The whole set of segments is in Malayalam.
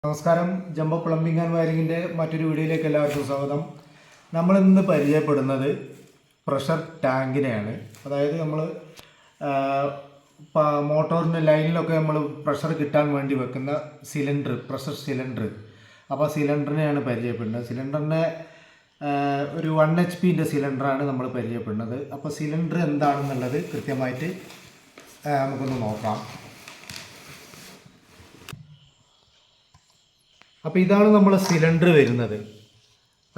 നമസ്കാരം. ജംബോ പ്ലംബിംഗ് ആൻഡ് വയറിങ്ങിൻ്റെ മറ്റൊരു വീഡിയോയിലേക്ക് എല്ലാവർക്കും സ്വാഗതം. നമ്മളിന്ന് പരിചയപ്പെടുന്നത് പ്രഷർ ടാങ്കിനെയാണ്. അതായത് നമ്മൾ മോട്ടോറിൻ്റെ ലൈനിലൊക്കെ നമ്മൾ പ്രഷർ കിട്ടാൻ വേണ്ടി വെക്കുന്ന സിലിണ്ടർ, പ്രഷർ സിലിണ്ടർ. അപ്പോൾ സിലിണ്ടറിനെയാണ് പരിചയപ്പെടുന്നത്. സിലിണ്ടറിനെ ഒരു 1 HP സിലിണ്ടറാണ് നമ്മൾ പരിചയപ്പെടുന്നത്. അപ്പോൾ സിലിണ്ടർ എന്താണെന്നുള്ളത് കൃത്യമായിട്ട് നമുക്കൊന്ന് നോക്കാം. അപ്പോൾ ഇതാണ് നമ്മൾ സിലിണ്ടർ വരുന്നത്.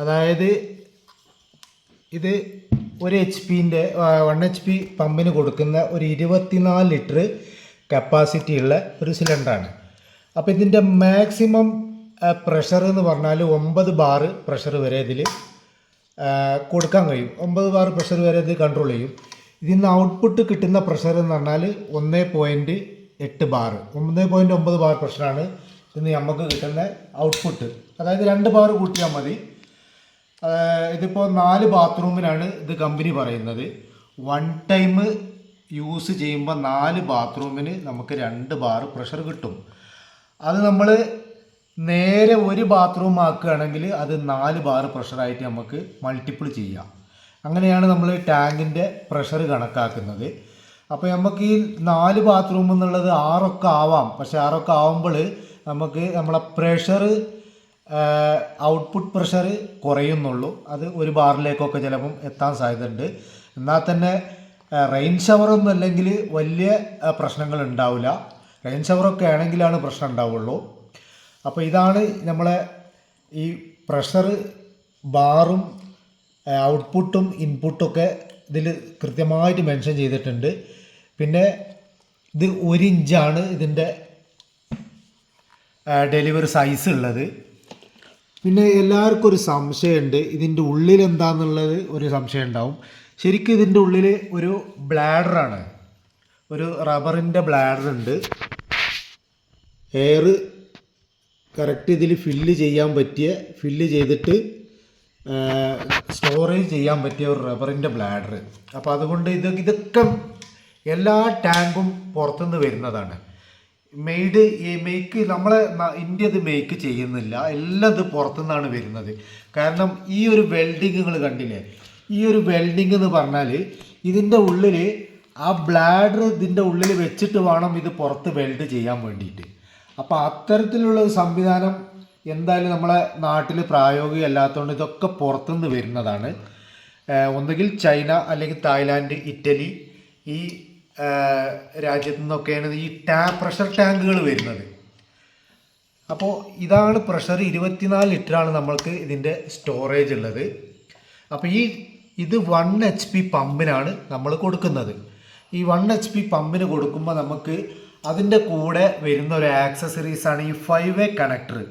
അതായത് ഇത് 1 HP പമ്പിന് കൊടുക്കുന്ന ഒരു 24 ലിറ്റർ കപ്പാസിറ്റി ഉള്ള ഒരു സിലിണ്ടറാണ്. അപ്പോൾ ഇതിൻ്റെ മാക്സിമം പ്രഷർ എന്ന് പറഞ്ഞാൽ 9 ബാർ പ്രഷർ വരെ ഇതിൽ കൊടുക്കാൻ കഴിയും. 9 ബാർ പ്രഷർ വരെ ഇത് കൺട്രോൾ ചെയ്യും. ഇതിന് ഔട്ട്പുട്ട് കിട്ടുന്ന പ്രഷർ എന്ന് പറഞ്ഞാൽ 1.8 ബാർ, 1.9 ബാർ പ്രഷറാണ് ഇന്ന് നമുക്ക് കിട്ടുന്ന ഔട്ട്പുട്ട്. അതായത് 2 ബാർ കൂട്ടിയാൽ മതി. ഇതിപ്പോൾ 4 ബാത്റൂമിനാണ് ഇത് കമ്പനി പറയുന്നത്. 1 ടൈം യൂസ് ചെയ്യുമ്പോൾ 4 ബാത്റൂമിന് നമുക്ക് 2 ബാർ പ്രഷർ കിട്ടും. അത് നമ്മൾ നേരെ ഒരു ബാത്റൂം ആക്കുകയാണെങ്കിൽ അത് 4 ബാർ പ്രഷറായിട്ട് നമുക്ക് മൾട്ടിപ്പിൾ ചെയ്യാം. അങ്ങനെയാണ് നമ്മൾ ടാങ്കിൻ്റെ പ്രഷർ കണക്കാക്കുന്നത്. അപ്പോൾ നമുക്ക് ഈ 4 ബാത്റൂം എന്നുള്ളത് 6 ഒക്കെ ആവാം. പക്ഷേ 6 ഒക്കെ ആവുമ്പോൾ നമുക്ക് നമ്മളെ പ്രഷർ, ഔട്ട്പുട്ട് പ്രഷർ കുറയുന്നുള്ളൂ. അത് 1 ബാറിലേക്കൊക്കെ ചിലപ്പം എത്താൻ സാധ്യതയുണ്ട്. എന്നാൽ തന്നെ റെയിൻ ഷവറൊന്നും അല്ലെങ്കിൽ വലിയ പ്രശ്നങ്ങൾ ഉണ്ടാവില്ല. റെയിൻ ഷവറൊക്കെ ആണെങ്കിലാണ് പ്രശ്നം ഉണ്ടാവുള്ളൂ. അപ്പോൾ ഇതാണ് നമ്മളെ ഈ പ്രഷർ ബാറും ഔട്ട്പുട്ടും ഇൻപുട്ടൊക്കെ ഇതിൽ കൃത്യമായിട്ട് മെൻഷൻ ചെയ്തിട്ടുണ്ട്. പിന്നെ ഇത് 1 ഇഞ്ചാണ് ഇതിൻ്റെ ഡെലിവറി സൈസ് ഉള്ളത്. പിന്നെ എല്ലാവർക്കും ഒരു സംശയമുണ്ട്, ഇതിൻ്റെ ഉള്ളിൽ എന്താണെന്നുള്ളത് ഒരു സംശയം ഉണ്ടാവും. ശരിക്കും ഇതിൻ്റെ ഉള്ളിൽ ഒരു ബ്ലാഡറാണ്, ഒരു റബ്ബറിൻ്റെ ബ്ലാഡർ ഉണ്ട്. എയർ കറക്റ്റ് ഇതിൽ ഫില്ല് ചെയ്തിട്ട് സ്റ്റോറേജ് ചെയ്യാൻ പറ്റിയ ഒരു റബ്ബറിൻ്റെ ബ്ലാഡർ. അപ്പോൾ അതുകൊണ്ട് ഇതൊക്കെ എല്ലാ ടാങ്കും പുറത്തുനിന്ന് വരുന്നതാണ്. മെയ്ക്ക് നമ്മളെ ഇന്ത്യ ഇത് മെയ്ക്ക് ചെയ്യുന്നില്ല. എല്ലാം ഇത് പുറത്തുനിന്നാണ് വരുന്നത്. കാരണം ഈ ഒരു വെൽഡിങ് നിങ്ങൾ കണ്ടില്ലേ, ഈ ഒരു വെൽഡിങ് എന്ന് പറഞ്ഞാൽ ഇതിൻ്റെ ഉള്ളിൽ ആ ബ്ലാഡർ ഇതിൻ്റെ ഉള്ളിൽ വെച്ചിട്ട് വേണം ഇത് പുറത്ത് വെൽഡ് ചെയ്യാൻ വേണ്ടിയിട്ട്. അപ്പോൾ അത്തരത്തിലുള്ള ഒരു സംവിധാനം എന്തായാലും നമ്മളെ നാട്ടിൽ പ്രായോഗികമല്ലാത്തതുകൊണ്ട് ഇതൊക്കെ പുറത്തുനിന്ന് വരുന്നതാണ്. ഒന്നുകിൽ ചൈന അല്ലെങ്കിൽ തായ്ലാൻഡ്, ഇറ്റലി, ഈ രാജ്യത്തു നിന്നൊക്കെയാണ് ഈ പ്രഷർ ടാങ്കുകൾ വരുന്നത്. അപ്പോൾ ഇതാണ് പ്രഷർ. 24 ലിറ്ററാണ് നമ്മൾക്ക് ഇതിൻ്റെ സ്റ്റോറേജ് ഉള്ളത്. അപ്പോൾ ഇത് 1 HP പമ്പിനാണ് നമ്മൾ കൊടുക്കുന്നത്. ഈ 1 HP പമ്പിന് കൊടുക്കുമ്പോൾ നമുക്ക് അതിൻ്റെ കൂടെ വരുന്ന ഒരു ആക്സസറീസാണ് ഈ 5-way കണക്ടർ.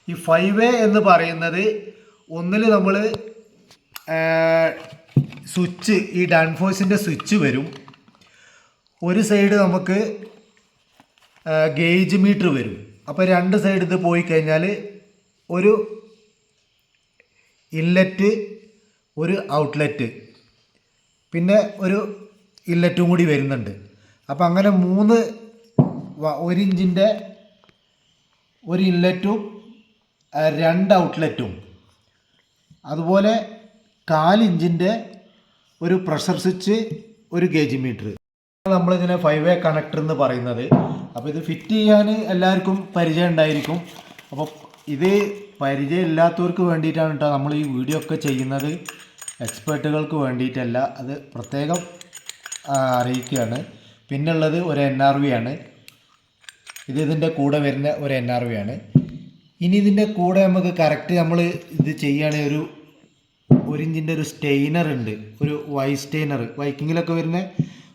ഈ 5-way എന്ന് പറയുന്നത് ഒന്നിൽ നമ്മൾ സ്വിച്ച്, ഈ ഡാൻഫോഴ്സിൻ്റെ സ്വിച്ച് വരും. ഒരു സൈഡ് നമുക്ക് ഗേജ് മീറ്റർ വരും. അപ്പോൾ 2 സൈഡ് ഇത് പോയി കഴിഞ്ഞാൽ ഒരു ഇൻലെറ്റ്, ഒരു ഔട്ട്ലെറ്റ്, പിന്നെ ഒരു ഇൻലെറ്റും കൂടി വരുന്നുണ്ട്. അപ്പോൾ അങ്ങനെ 1 ഇഞ്ചിൻ്റെ ഒരു ഇൻലെറ്റും 2 ഔട്ട്ലെറ്റും, അതുപോലെ 4 ഇഞ്ചിൻ്റെ ഒരു പ്രഷർ സ്വിച്ച്, ഒരു ഗേജ് മീറ്റർ. നമ്മളിതിനെ 5-way കണക്ടർ എന്ന് പറയുന്നത്. അപ്പോൾ ഇത് ഫിറ്റ് ചെയ്യാൻ എല്ലാവർക്കും പരിചയം ഉണ്ടായിരിക്കും. അപ്പോൾ ഇത് പരിചയം ഇല്ലാത്തവർക്ക് വേണ്ടിയിട്ടാണ് കേട്ടോ നമ്മൾ ഈ വീഡിയോ ഒക്കെ ചെയ്യുന്നത്. എക്സ്പേർട്ടുകൾക്ക് വേണ്ടിയിട്ടല്ല, അത് പ്രത്യേകം അറിയിക്കുകയാണ്. പിന്നുള്ളത് ഒരു NRV ആണ്. ഇതിൻ്റെ കൂടെ വരുന്ന ഒരു NRV ആണ്. ഇനി ഇതിൻ്റെ കൂടെ നമുക്ക് കറക്റ്റ് നമ്മൾ ഇത് ചെയ്യുകയാണെങ്കിൽ ഒരു 1 ഇഞ്ചിൻ്റെ ഒരു സ്റ്റെയിനർ ഉണ്ട്, ഒരു സ്റ്റെയിനർ, വൈക്കിങ്ങിലൊക്കെ വരുന്ന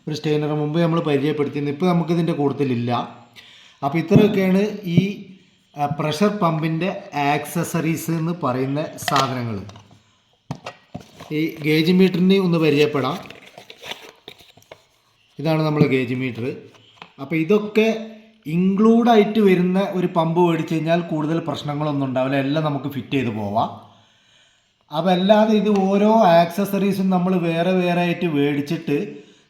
ഒരു സ്റ്റെയിനർ മുമ്പ് നമ്മൾ പരിചയപ്പെടുത്തിയിരുന്നു. ഇപ്പോൾ നമുക്കിതിൻ്റെ കൂടുതലില്ല. അപ്പോൾ ഇത്രയൊക്കെയാണ് ഈ പ്രഷർ പമ്പിൻ്റെ ആക്സസറീസ് എന്ന് പറയുന്ന സാധനങ്ങൾ. ഈ ഗേജ് മീറ്ററിന് ഒന്ന് പരിചയപ്പെടാം. ഇതാണ് നമ്മൾ ഗേജ് മീറ്റർ. അപ്പോൾ ഇതൊക്കെ ഇൻക്ലൂഡായിട്ട് വരുന്ന ഒരു പമ്പ് മേടിച്ച് കഴിഞ്ഞാൽ കൂടുതൽ പ്രശ്നങ്ങളൊന്നും ഉണ്ടാവില്ല, എല്ലാം നമുക്ക് ഫിറ്റ് ചെയ്ത് പോവാം. അപ്പോൾ അല്ലാതെ ഇത് ഓരോ ആക്സസറീസും നമ്മൾ വേറെ ആയിട്ട് മേടിച്ചിട്ട്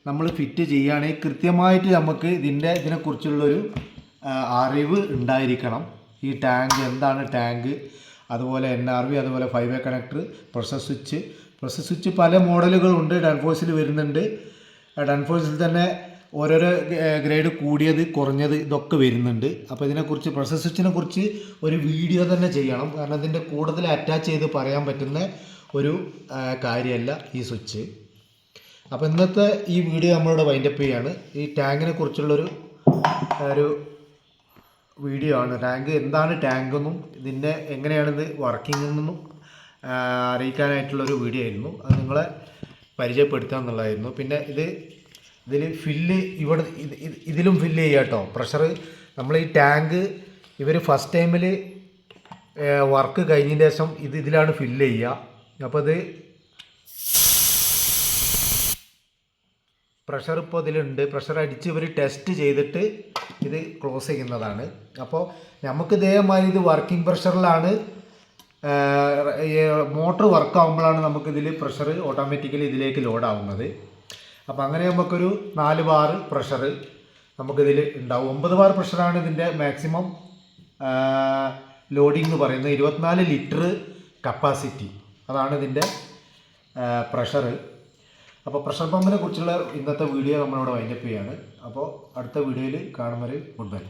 നമ്മൾ ഫിറ്റ് ചെയ്യുകയാണെങ്കിൽ കൃത്യമായിട്ട് നമുക്ക് ഇതിനെക്കുറിച്ചുള്ളൊരു അറിവ് ഉണ്ടായിരിക്കണം. ഈ ടാങ്ക് എന്താണ് ടാങ്ക്, അതുപോലെ NRV, അതുപോലെ 5-way കണക്ടർ, പ്രഷർ സ്വിച്ച് പല മോഡലുകളുണ്ട്. ഡൺഫോഴ്സിൽ വരുന്നുണ്ട്. ഡൺഫോഴ്സിൽ തന്നെ ഓരോരോ ഗ്രേഡ് കൂടിയത് കുറഞ്ഞത് ഇതൊക്കെ വരുന്നുണ്ട്. അപ്പോൾ ഇതിനെക്കുറിച്ച് പ്രഷർ സ്വിച്ചിനെ കുറിച്ച് ഒരു വീഡിയോ തന്നെ ചെയ്യണം. കാരണം ഇതിൻ്റെ കൂടുതൽ അറ്റാച്ച് ചെയ്ത് പറയാൻ പറ്റുന്ന ഒരു കാര്യമല്ല ഈ സ്വിച്ച്. അപ്പോൾ ഇന്നത്തെ ഈ വീഡിയോ നമ്മളിവിടെ വൈൻഡപ്പ് ചെയ്യാണ്. ഈ ടാങ്കിനെ കുറിച്ചുള്ളൊരു വീഡിയോ ആണ്. ടാങ്ക് എന്താണ് ടാങ്കെന്നും ഇതിൻ്റെ എങ്ങനെയാണിത് വർക്കിംഗ് എന്നും അറിയിക്കാനായിട്ടുള്ളൊരു വീഡിയോ ആയിരുന്നു. അത് നിങ്ങളെ പരിചയപ്പെടുത്തുക എന്നുള്ളതായിരുന്നു. പിന്നെ ഇതിൽ ഫില്ല് ഇതിലും ഫില്ല് ചെയ്യുക കേട്ടോ. പ്രഷർ നമ്മൾ ഈ ടാങ്ക് ഇവർ ഫസ്റ്റ് ടൈമിൽ വർക്ക് കഴിഞ്ഞതിന് ശേഷം ഇതിലാണ് ഫില്ല് ചെയ്യുക. അപ്പോൾ ഇത് പ്രഷർ ഇപ്പോൾ ഇതിലുണ്ട്. പ്രഷർ അടിച്ച് ഇവർ ടെസ്റ്റ് ചെയ്തിട്ട് ഇത് ക്ലോസ് ചെയ്യുന്നതാണ്. അപ്പോൾ നമുക്ക് ഇതേമാതിരി ഇത് വർക്കിംഗ് പ്രഷറിലാണ്, മോട്ടർ വർക്ക് ആകുമ്പോഴാണ് നമുക്കിതിൽ പ്രഷർ ഓട്ടോമാറ്റിക്കലി ഇതിലേക്ക് ലോഡ് ആവുന്നത്. അപ്പോൾ അങ്ങനെ നമുക്കൊരു 4 ബാർ പ്രഷർ നമുക്കിതിൽ ഉണ്ടാവും. 9 ബാർ പ്രഷറാണ് ഇതിൻ്റെ മാക്സിമം ലോഡിംഗ് എന്ന് പറയുന്നത്. 24 ലിറ്റർ കപ്പാസിറ്റി, അതാണ് ഇതിൻ്റെ പ്രഷർ. അപ്പോൾ പ്രഷർ പമ്പിനെ കുറിച്ചുള്ള ഇന്നത്തെ വീഡിയോ നമ്മളിവിടെ വൈൻഡപ്പ് ചെയ്യാണ്. അപ്പോൾ അടുത്ത വീഡിയോയിൽ കാണുന്നവരെ ഗുഡ് ബൈ.